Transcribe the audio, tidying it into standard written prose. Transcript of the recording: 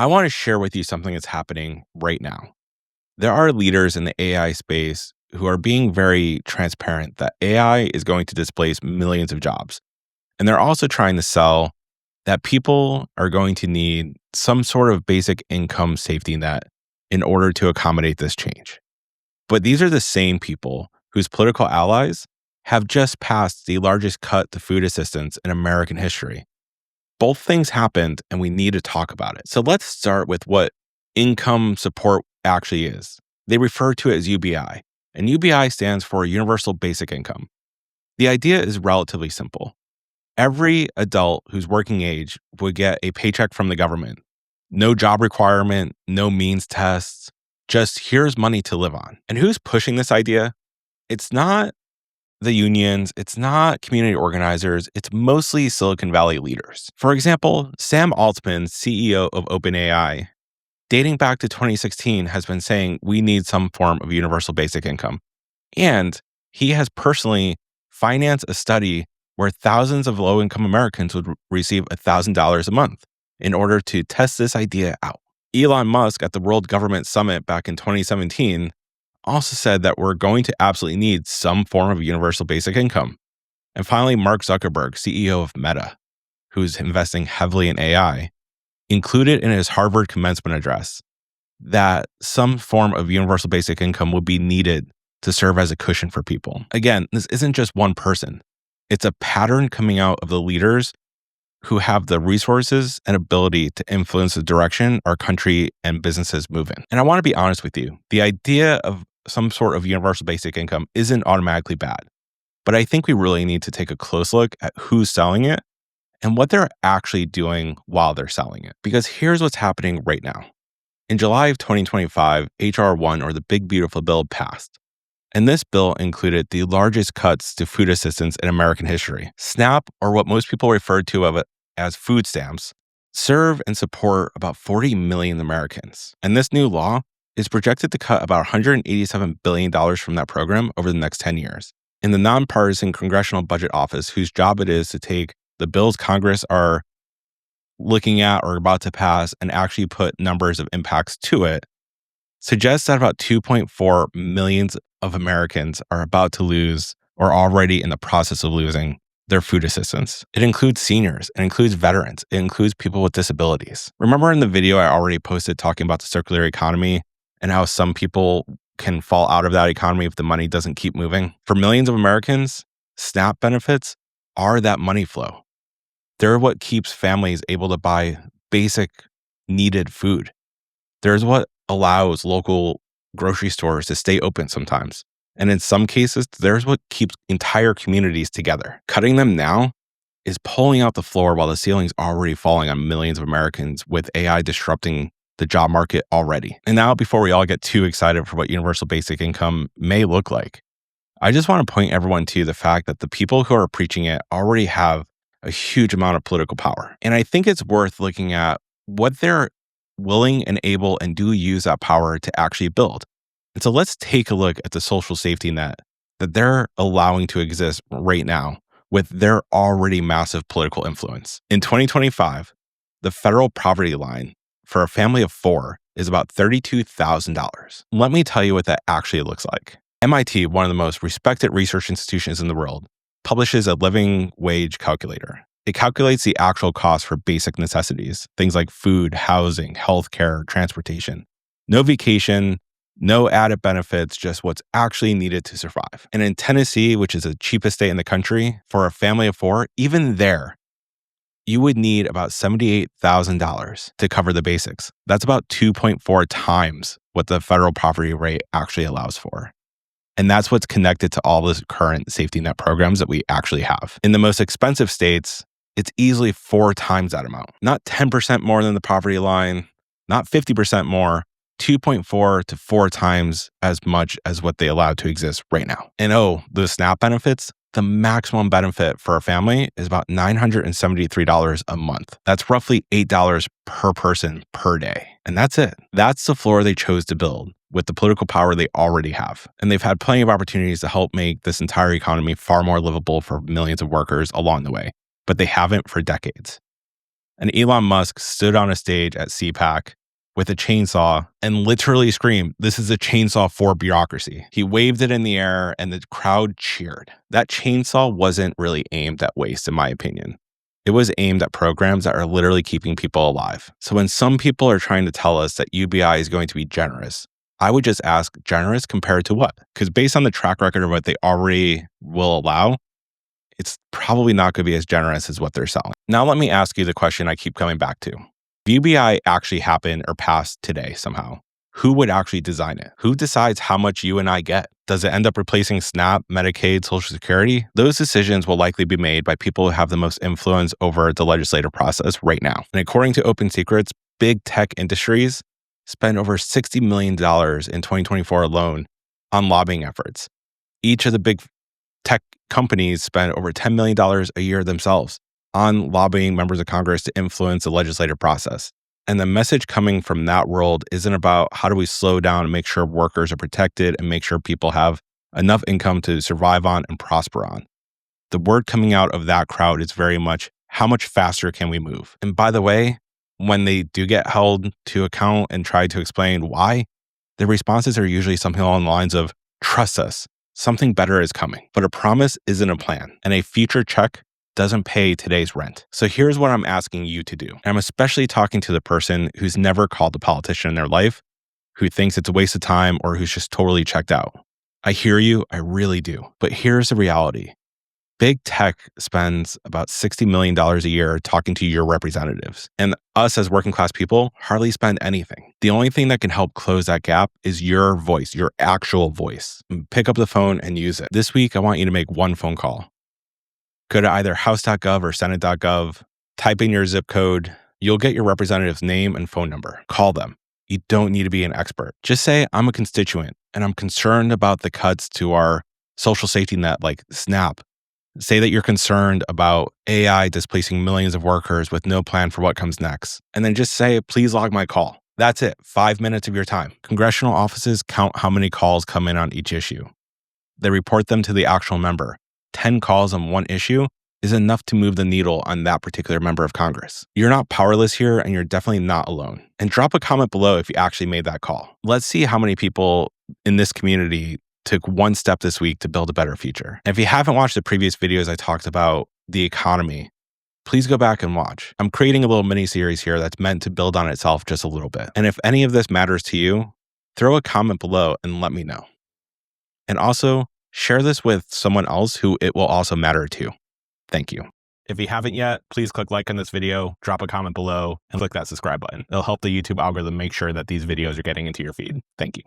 I want to share with you something that's happening right now. There are leaders in the AI space who are being very transparent that AI is going to displace millions of jobs. And they're also trying to sell that people are going to need some sort of basic income safety net in order to accommodate this change. But these are the same people whose political allies have just passed the largest cut to food assistance in American history. Both things happened, and we need to talk about it. So let's start with what income support actually is. They refer to it as UBI, and UBI stands for Universal Basic Income. The idea is relatively simple. Every adult who's working age would get a paycheck from the government. No job requirement, no means tests, just here's money to live on. And who's pushing this idea? It's not the unions, it's not community organizers, it's mostly Silicon Valley leaders. For example, Sam Altman, CEO of OpenAI, dating back to 2016, has been saying we need some form of universal basic income. And he has personally financed a study where thousands of low-income Americans would receive $1,000 a month in order to test this idea out. Elon Musk at the World Government Summit back in 2017 also said that we're going to absolutely need some form of universal basic income. And finally, Mark Zuckerberg, CEO of Meta, who's investing heavily in AI, included in his Harvard commencement address that some form of universal basic income would be needed to serve as a cushion for people. Again, this isn't just one person. It's a pattern coming out of the leaders who have the resources and ability to influence the direction our country and businesses move in. And I want to be honest with you. The idea of some sort of universal basic income isn't automatically bad. But I think we really need to take a close look at who's selling it and what they're actually doing while they're selling it. Because here's what's happening right now. In July of 2025, H.R. 1, or the Big Beautiful Bill, passed. And this bill included the largest cuts to food assistance in American history. SNAP, or what most people refer to of it as food stamps, serve and support about 40 million Americans. And this new law is projected to cut about $187 billion from that program over the next 10 years. In the nonpartisan Congressional Budget Office, whose job it is to take the bills Congress are looking at or about to pass and actually put numbers of impacts to it, suggests that about 2.4 million of Americans are about to lose or already in the process of losing their food assistance. It includes seniors, it includes veterans, it includes people with disabilities. Remember in the video I already posted talking about the circular economy and how some people can fall out of that economy if the money doesn't keep moving? For millions of Americans, SNAP benefits are that money flow. They're what keeps families able to buy basic needed food. There's what allows local grocery stores to stay open sometimes. And in some cases, there's what keeps entire communities together. Cutting them now is pulling out the floor while the ceiling's already falling on millions of Americans with AI disrupting the job market already. And now, before we all get too excited for what universal basic income may look like, I just want to point everyone to the fact that the people who are preaching it already have a huge amount of political power. And I think it's worth looking at what they're willing and able and do use that power to actually build. And so let's take a look at the social safety net that they're allowing to exist right now with their already massive political influence. In 2025, the federal poverty line for a family of 4 is about $32,000. Let me tell you what that actually looks like. MIT, one of the most respected research institutions in the world, publishes a living wage calculator. It calculates the actual cost for basic necessities, things like food, housing, healthcare, transportation. No vacation, no added benefits, just what's actually needed to survive. And in Tennessee, which is the cheapest state in the country, for a family of 4, even there, you would need about $78,000 to cover the basics. That's about 2.4 times what the federal poverty rate actually allows for. And that's what's connected to all the current safety net programs that we actually have. In the most expensive states, it's easily 4 times that amount. Not 10% more than the poverty line, not 50% more, 2.4 to 4 times as much as what they allow to exist right now. And the SNAP benefits, the maximum benefit for a family is about $973 a month. That's roughly $8 per person per day. And that's it. That's the floor they chose to build with the political power they already have. And they've had plenty of opportunities to help make this entire economy far more livable for millions of workers along the way, but they haven't for decades. And Elon Musk stood on a stage at CPAC with a chainsaw and literally screamed, "This is a chainsaw for bureaucracy." He waved it in the air and the crowd cheered. That chainsaw wasn't really aimed at waste, in my opinion. It was aimed at programs that are literally keeping people alive. So when some people are trying to tell us that UBI is going to be generous, I would just ask, generous compared to what? Because based on the track record of what they already will allow, it's probably not going to be as generous as what they're selling. Now, let me ask you the question I keep coming back to. If UBI actually happened or passed today somehow, who would actually design it? Who decides how much you and I get? Does it end up replacing SNAP, Medicaid, Social Security? Those decisions will likely be made by people who have the most influence over the legislative process right now. And according to Open Secrets, big tech industries spend over $60 million in 2024 alone on lobbying efforts. Each of the big tech companies spend over $10 million a year themselves on lobbying members of Congress to influence the legislative process. And the message coming from that world isn't about how do we slow down and make sure workers are protected and make sure people have enough income to survive on and prosper on. The word coming out of that crowd is very much, how much faster can we move? And by the way, when they do get held to account and try to explain why, the responses are usually something along the lines of, trust us, something better is coming. But a promise isn't a plan, and a future check doesn't pay today's rent. So here's what I'm asking you to do. And I'm especially talking to the person who's never called a politician in their life, who thinks it's a waste of time, or who's just totally checked out. I hear you, I really do. But here's the reality. Big tech spends about $60 million a year talking to your representatives. And us as working class people hardly spend anything. The only thing that can help close that gap is your voice, your actual voice. Pick up the phone and use it. This week, I want you to make one phone call. Go to either house.gov or senate.gov, type in your zip code. You'll get your representative's name and phone number. Call them. You don't need to be an expert. Just say, I'm a constituent and I'm concerned about the cuts to our social safety net like SNAP. Say that you're concerned about AI displacing millions of workers with no plan for what comes next. And then just say, please log my call. That's it. 5 minutes of your time. Congressional offices count how many calls come in on each issue. They report them to the actual member. 10 calls on one issue is enough to move the needle on that particular member of Congress. You're not powerless here, and you're definitely not alone. And drop a comment below if you actually made that call. Let's see how many people in this community took one step this week to build a better future. And if you haven't watched the previous videos I talked about the economy, please go back and watch. I'm creating a little mini series here that's meant to build on itself just a little bit. And if any of this matters to you, throw a comment below and let me know. And also, share this with someone else who it will also matter to. Thank you. If you haven't yet, please click like on this video, drop a comment below, and click that subscribe button. It'll help the YouTube algorithm make sure that these videos are getting into your feed. Thank you.